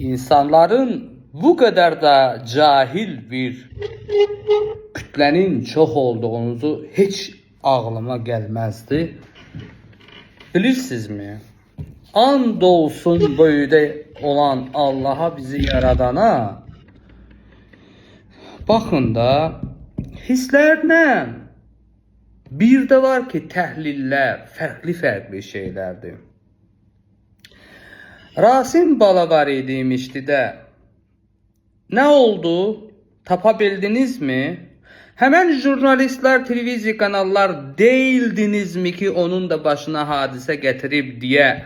insanların bu kadar da cahil bir kütlenin çok olduğunuzu hiç ağlıma gelmezdi. Bilirsiniz mi? And olsun böyle olan Allah'a, bizi yaradana. Bakın da hislerle bir de var ki təhlillər farklı şeylerdir. Rasim Balavari demişti de, ne oldu? Tapabildiniz mi? Hemen jurnalistler, televizyon kanallar değildiniz mi ki onun da başına hadise getirip diye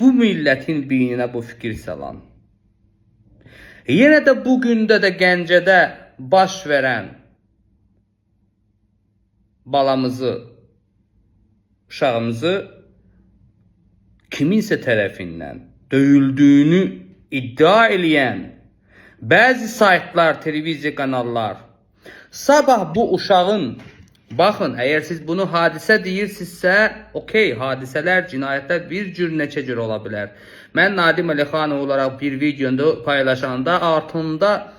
bu milletin beynine bu fikir salan. Yine de bugün de Gəncədə baş veren balamızı, uşağımızı kiminse tərəfindən döyüldüğünü iddia edən bazı saytlar, televizyon kanallar sabah bu uşağın, bakın eğer siz bunu hadise deyirsinizsə, okey, hadiseler, cinayetler bir cür neçə cür ola bilər. Mən Nadim Əlixanov olarak bir videoda paylaşanda altında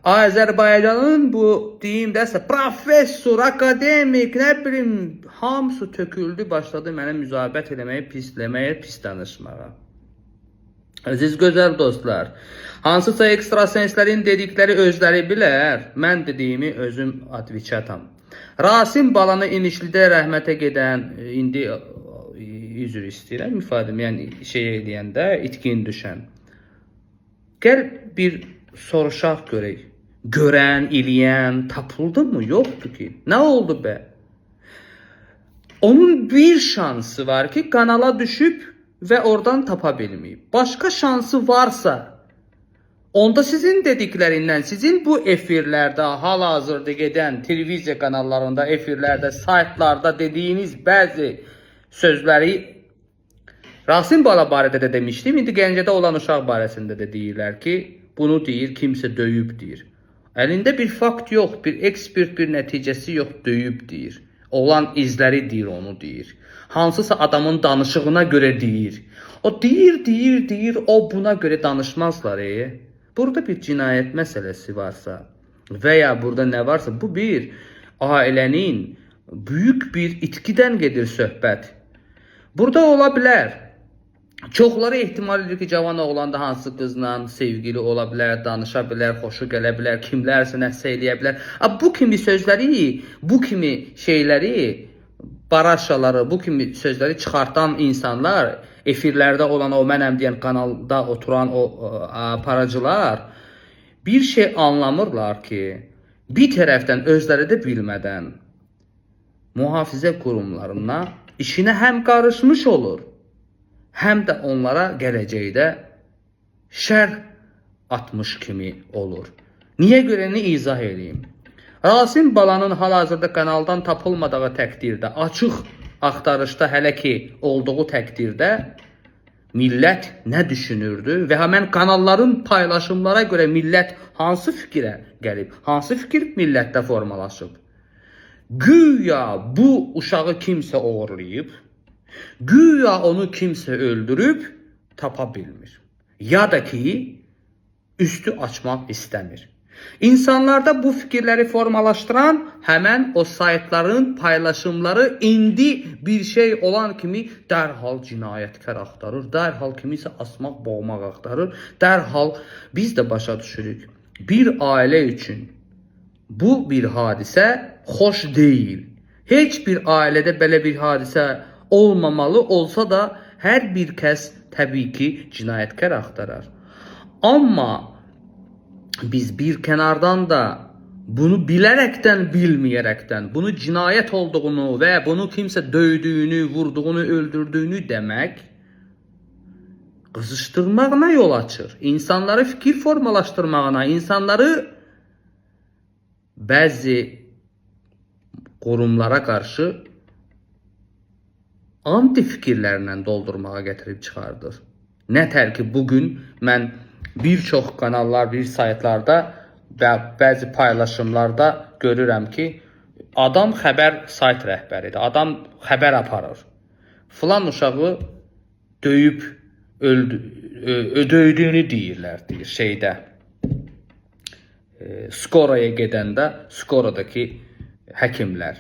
Azerbaycan'ın bu deyim derse profesör, akademik, ne bileyim hamısı töküldü, başladı mənə müzabət eləməyə, pisləməyə, pis danışmağa. Aziz gözəl dostlar, hansısa ekstrasenslerin dedikleri özləri bilər, mən dediyimi özüm advokatam. Rasim Balanı İmişlidə rəhmətə gedən, indi üzr istəyirəm ifadım, yəni şey eləyəndə itkin düşən. Gəl bir soruşaq görək. Görən, eləyən tapıldı mı? Yoktu ki. Ne oldu be? Onun bir şansı var ki kanala düşüp ve oradan tapabilmeyip. Başka şansı varsa onda sizin dediklerinden, sizin bu efirlerde, hal-hazırda giden televizyon kanallarında, efirlerde, saytlarda dediğiniz bazı sözleri Rasim Bala barədə de demiştim. İndi Gəncədə olan uşaq barəsində de deyirlər ki, bunu deyir, kimse döyüb deyir. Elinde bir fakt yok, bir ekspert bir neticesi yok, döyüb deyir. Olan izleri deyir, onu deyir. Hansısa adamın danışığına göre deyir. O deyir, o buna göre danışmazlar. Burada bir cinayet meselesi varsa veya burada ne varsa, bu bir ailenin büyük bir itkiden gelir söhbət. Burada olabilir. Çoxları ehtimal edir ki, cavan oğlanda hansı qızla sevgili ola bilər, danışa bilər, xoşu gələ bilər, kimlərsə nəsə eləyə bilər. Bu kimi sözləri, bu kimi şeyləri, baraşaları, bu kimi sözləri çıxartan insanlar, efirlərdə olan o mənəm deyən kanalda oturan o paracılar bir şey anlamırlar ki, bir tərəfdən özləri də bilmədən mühafizə qurumlarına işinə həm qarışmış olur, hem de onlara gələcəkdə şər atmış kimi olur. Niye görəni izah edeyim. Rasim Balanın hal-hazırda kanaldan tapılmadığı təqdirdə, açıq axtarışda hələ ki olduğu təqdirdə millət nə düşünürdü və həmən kanalların paylaşımlara göre millət hansı fikrə gəlib, hansı fikir millətdə formalaşıb. Güya bu uşağı kimsə oğurlayıb, güya onu kimse öldürüp tapabilmir. Ya da ki üstü açmak istemir. İnsanlarda bu fikirleri formalaştıran hemen o saytların paylaşımları indi bir şey olan kimi dərhal cinayetkar axtarır, dərhal kimisə asmaq, boğmaq axtarır, dərhal biz de başa düşürük. Bir aile için bu bir hadise hoş değil. Hiç bir ailede belə bir hadise olmamalı, olsa da her bir kəs tabii ki cinayetkar axtarar. Ama biz bir kenardan da bunu bilerekten bilmeyerekten bunu cinayet olduğunu ve bunu kimse dövdüğünü, vurduğunu, öldürdüğünü demek kızıştırmağına yol açır. İnsanları fikir formalaştırmağına, insanları bazı kurumlara karşı anti fikirlerle doldurmağa getirip çıkardır. Nətər ki bugün mən bir çox kanallar, bir saytlarda və bəzi paylaşımlarda görürəm ki adam xəbər sayt rəhbəridir. Adam xəbər aparır. Filan uşağı döyüb döydüyünü deyirlər, deyir şeydə. Skoraya gedəndə, skoradakı həkimlər.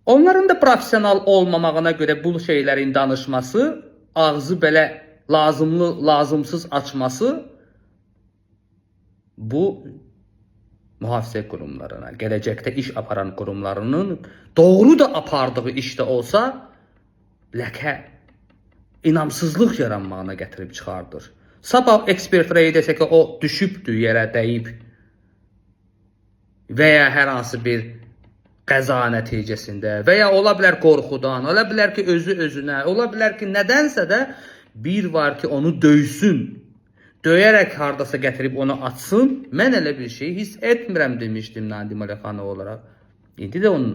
Onların da profesional olmamağına görə bu şeylərin danışması, ağzı belə lazımsız açması bu mühafizə qurumlarına, gələcəkdə iş aparan qurumlarının doğru da apardığı işdə olsa ləkə, inamsızlıq yaranmağına gətirib çıxardır. Sabah ekspert rəyi desə ki, o düşübdür, yerə dəyib və ya hər hansı bir qəza nəticəsində və ya ola bilər qorxudan, ola bilər ki, özünə, ola bilər ki, nədənsə də bir var ki, onu döysün, döyərək hardasa gətirib onu atsın. Mən elə bir şey hiss etmirəm demişdim Nadim Əlixanov olaraq. İndi də onun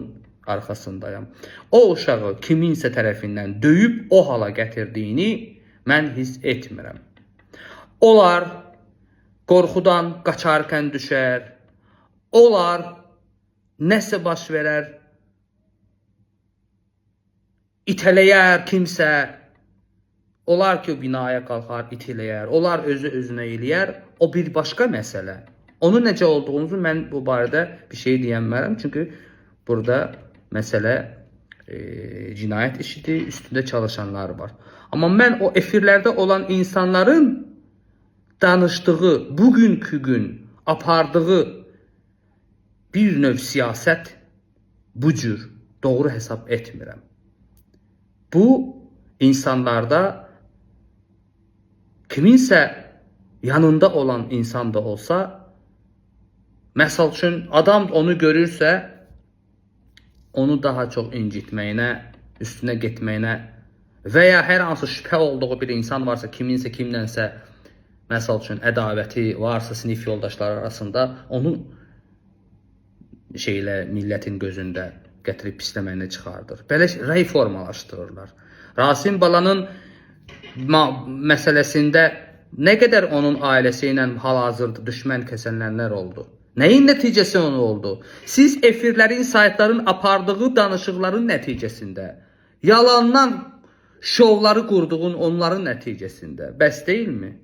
arxasındayım. O uşağı kiminsə tərəfindən döyüb o hala gətirdiyini mən hiss etmirəm. Onlar qorxudan qaçarkən düşər. Onlar nəsə baş verər. İtələyər kimsə. Onlar ki, binaya qalxar, itiləyər. Onlar özünə eləyər. O bir başqa məsələ. Onun necə olduğunuzu mən bu barədə bir şey deyənmərəm. Çünki burada məsələ cinayət işidir, üstündə çalışanlar var. Amma mən o efirlərdə olan insanların danışdığı, bugünkü gün apardığı bir növ siyasət bu cür doğru hesab etmirəm. Bu insanlarda kiminsə yanında olan insan da olsa, məsəl üçün adam onu görürsə, onu daha çox incitməyinə, üstünə getməyinə və ya hər hansı şübhə olduğu bir insan varsa, kiminsə kimlənsə, məsəl üçün ədavəti varsa sinif yoldaşları arasında, onu millətin gözündə gətirib pisləməyinə çıxardır. Belə rəy formalaşdırırlar. Rasim Balanın məsələsində nə qədər onun ailəsi ilə hal-hazırda düşmən kəsənlər oldu? Nəyin nəticəsi onu oldu? Siz efirlərin, saytların apardığı danışıqların nəticəsində, yalandan şovları qurduğun onların nəticəsində. Bəs deyilmi?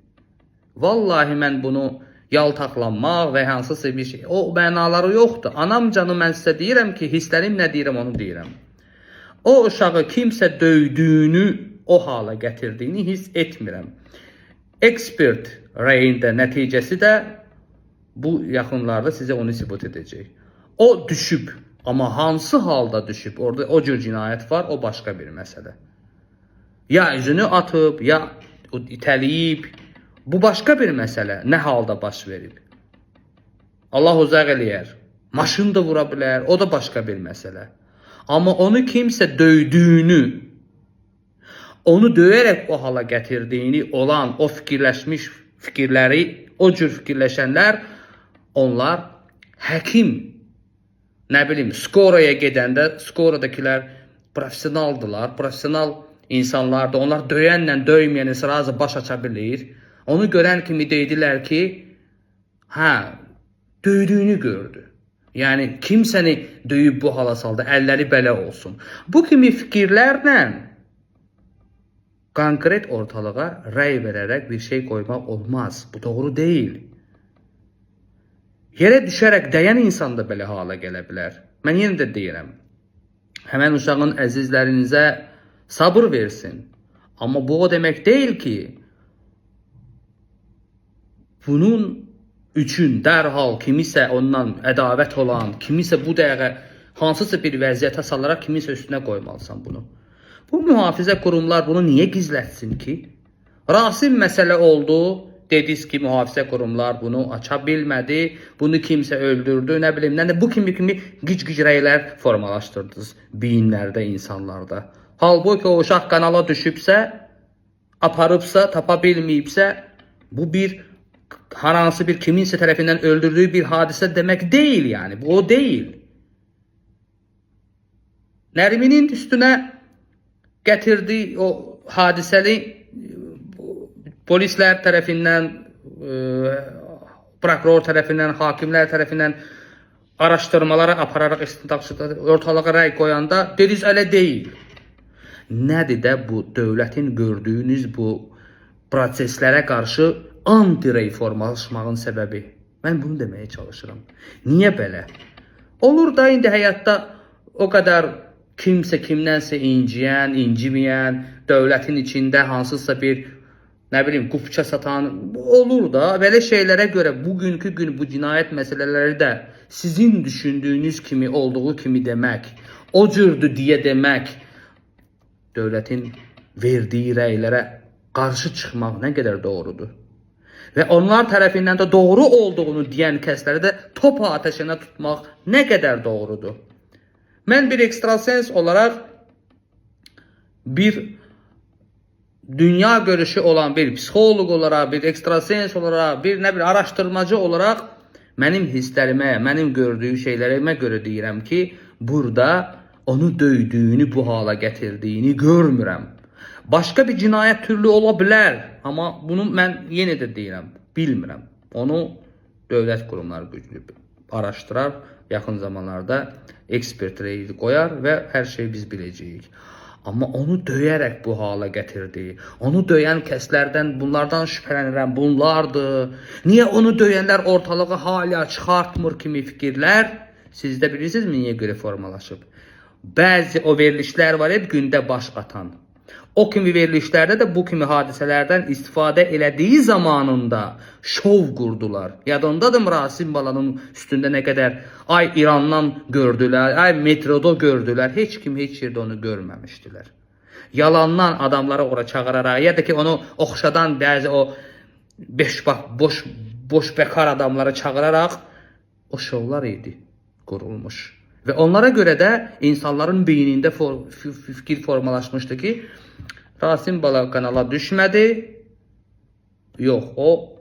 Vallahi mən bunu yaltaqlanmaq və hansısa bir şey, o mənaları yoxdur. Anam canı mən sizə deyirəm ki, hisslərim nə deyirəm onu deyirəm. O uşağı kimsə döydüyünü, o hala gətirdiyini hiss etmirəm. Ekspert rəyində nəticəsi də bu yaxınlarda sizə onu sübut edəcək. O düşüb, amma hansı halda düşüb? Orada o cür cinayət var, o başqa bir məsələ. Ya üzünü atıb, ya itəliyib. Bu başqa bir məsələ. Nə halda baş verib? Allah uzaq eləyər. Maşın da vura bilər. O da başqa bir məsələ. Amma onu kimsə döydüyünü, onu döyərək o hala gətirdiyini olan o fikirləşmiş fikirləri, o cür fikirləşənlər, onlar həkim, nə bilim, skoraya gedəndə, skoradakilər profesionaldılar, profesional insanlardır. Onlar döyənlə döyməyəni sırazı baş aça bilir. Onu görən kimi dedilər ki, döydüyünü gördü. Yəni, kimsəni döyüb bu hala saldı, əlləri belə olsun. Bu kimi fikirlərlə konkret ortalığa rəy verərək bir şey qoymaq olmaz. Bu doğru deyil. Yerə düşərək dəyən insan da belə hala gələ bilər. Mən yenə də deyirəm, həmən uşağın əzizlərinizə sabır versin. Amma bu o demək deyil ki, bunun üçün dərhal kimisə ondan ədavət olan, kimisə bu dəqiqə hansısa bir vəziyyətə salaraq kimisə üstünə qoymalısan bunu. Bu mühafizə qurumlar bunu niyə gizlətsin ki? Rasim məsələ oldu, dediniz ki, mühafizə qurumlar bunu aça bilmədi, bunu kimsə öldürdü, nə bilim, bu kimi gic-gic rəylər formalaşdırdınız beyinlərdə, insanlarda. Halbuki o uşaq kanala düşübsə, aparıbsa, tapa bilməyibsə, bu bir hansı bir kiminsə tərəfindən öldürdüyü bir hadisə demək deyil yəni. Bu o deyil. Nərminin üstünə gətirdiyi o hadisəni polislər tərəfindən, prokuror tərəfindən, hakimlər tərəfindən araşdırmalara apararaq ortalığa rəy qoyanda dediniz elə deyil. Nədir də bu dövlətin gördüyünüz bu proseslərə qarşı anti-rey formalaşmağın səbəbi? Mən bunu deməyə çalışıram. Niyə belə? Olur da indi həyatda o qədər kimsə kimdənsə inciyən, inciməyən, dövlətin içində hansısa bir nə bilim qupça satan olur da. Belə şeylərə görə bugünkü gün bu cinayət məsələləri də sizin düşündüyünüz kimi olduğu kimi demək, o cürdür deyə demək, dövlətin verdiyi rəylərə qarşı çıxmaq nə qədər doğrudur? Və onlar tərəfindən də doğru olduğunu deyən kəsləri də top ateşinə tutmaq nə qədər doğrudur? Mən bir ekstrasens olaraq, bir dünya görüşü olan bir psixoloq olaraq, bir ekstrasens olaraq, bir nə bir araşdırmacı olaraq mənim hisslərimə, mənim gördüyü şeylərimə görə deyirəm ki, burada onu döydüyünü, bu hala gətirdiyini görmürəm. Başqa bir cinayət türlü ola bilər, amma bunu mən yenə də deyirəm, bilmirəm. Onu dövlət qurumları güclü araşdırar, yaxın zamanlarda ekspert reyli qoyar və hər şeyi biz biləcəyik. Amma onu döyərək bu hala gətirdi. Onu döyən kəslərdən bunlardan şübhələnirəm, bunlardır. Niyə onu döyənlər ortalığı hala çıxartmır kimi fikirlər? Siz də bilirsinizmi niyə görə formalaşıb? Bəzi o verilişlər var hep gündə baş atan. O kimi verilişlərdə də bu kimi hadisələrdən istifadə elədiyi zamanında şov qurdular. Yadındadır Rasim Balanın üstündə nə qədər ay İrandan gördülər, ay metroda gördülər. Heç kim heç yerdə onu görməmişdilər. Yalandan adamları ora çağıraraq ya da ki onu oxşadan bəzi o boş bekar adamları çağıraraq o şovlar idi qurulmuş. Və onlara görə də insanların beynində fikir formalaşmışdı ki, Rasim Bala kanala düşmədi. Yox, o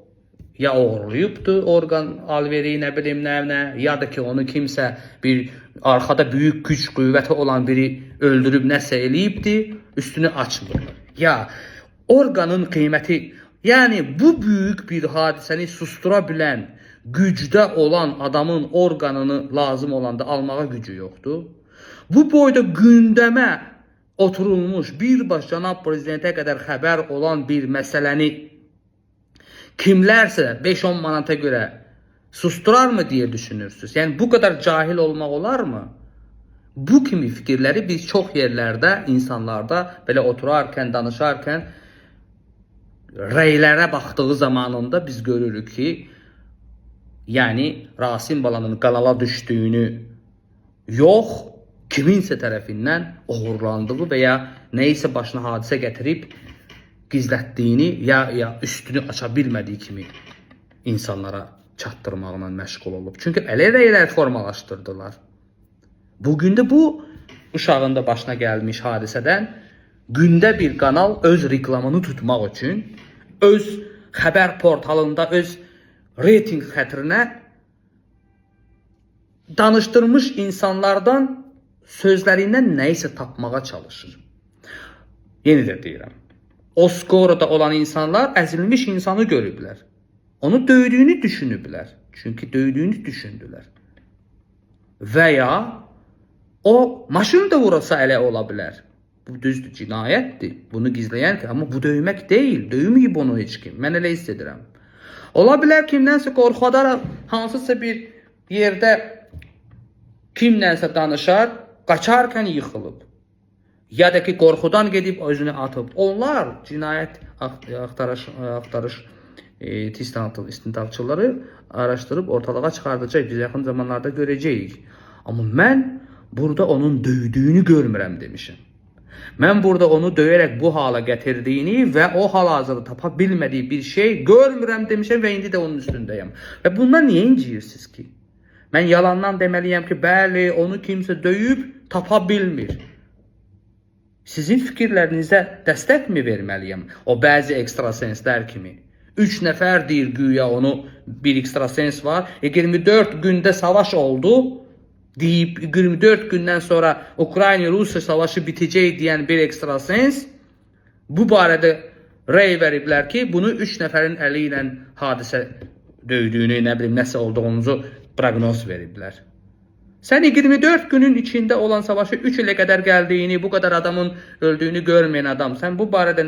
ya oğurlayıbdı orqan alveri, nə bilim nə, ya da ki onu kimsə bir arkada büyük güc qüvvəti olan biri öldürüb nəsə eləyibdi, üstünü açmırlar. Ya orqanın qiyməti, yəni bu büyük bir hadisəni sustura bilən, gücdə olan adamın orqanını lazım olanda almağa gücü yoxdur. Bu boyda gündəmə oturulmuş birbaş cənab prezidentə qədər xəbər olan bir məsələni kimlərsə 5-10 manata görə susturarmı deyə düşünürsünüz? Yəni bu qədər cahil olmaq olarmı? Bu kimi fikirləri biz çox yerlərdə, insanlarda belə oturarkən, danışarkən rəylərə baxdığı zamanında biz görürük ki, yəni Rasim Balanın kanala düşdüyünü yox, kiminsə tərəfindən oğurlandığı və ya neysə başına hadisə gətirib gizlətdiyini ya üstünü aça bilmədiyi kimi insanlara çatdırmaqla məşğul olub. Çünki elə rəylər formalaşdırdılar. Bugün də bu uşağın da başına gəlmiş hadisədən gündə bir kanal öz reklamını tutmaq üçün, öz xəbər portalında öz reyting xətrinə danışdırmış insanlardan sözlərindən nəyisə tapmağa çalışır. Yeni də deyirəm. O skorada olan insanlar əzilmiş insanı görüblər. Onu döydüyünü düşünüblər. Çünki döydüyünü düşündülər. Və ya o maşını da vurasa elə ola bilər. Bu düzdür, cinayətdir. Bunu gizləyən ki, amma bu döymək deyil. Döyməyib onu heç kim. Mən elə hiss edirəm. Ola bilər kimdənsə qorxadaraq hansısa bir yerdə kimdənsə danışar, qaçarkən yıxılıb. Ya da ki qorxudan gedib özünü atıb. Onlar cinayət axtarış istintaqçıları araşdırıb ortalığa çıxardacaq. Biz yaxın zamanlarda görəcəyik. Amma mən burada onun döydüyünü görmürəm demişim. Mən burada onu döyərək bu hala gətirdiyini və o hal-hazırda tapa bilmədiyi bir şey görmürəm demişəm və indi də onun üstündəyəm. Və bundan niyə inciyirsiniz ki? Mən yalandan deməliyəm ki, bəli, onu kimsə döyüb tapa bilmir. Sizin fikirlərinizə dəstək mi verməliyəm? O bəzi ekstrasenslər kimi. 3 nəfər deyir güya onu bir ekstrasens var. 24 gündə savaş oldu deyib 24 gündən sonra Ukrayna-Rusiya savaşı bitəcək deyən bir ekstrasens bu barədə rey veriblər ki, bunu 3 nəfərin əli ilə hadisə döydüyünü, nə bilim, nəsə olduğunuzu proqnoz veriblər. Sen 24 günün içinde olan savaşı 3 ile kadar geldiğini, bu kadar adamın öldüğünü görmeyen adam. Sen bu barədə